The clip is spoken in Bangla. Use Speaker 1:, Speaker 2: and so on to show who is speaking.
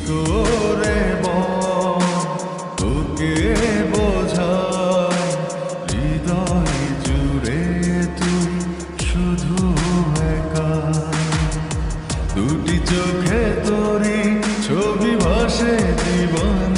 Speaker 1: করে তোকে বোঝাই হৃদয় জুড়ে তুই শুধু একা দুটি চোখে তোরি ছবি ভাসে জীবন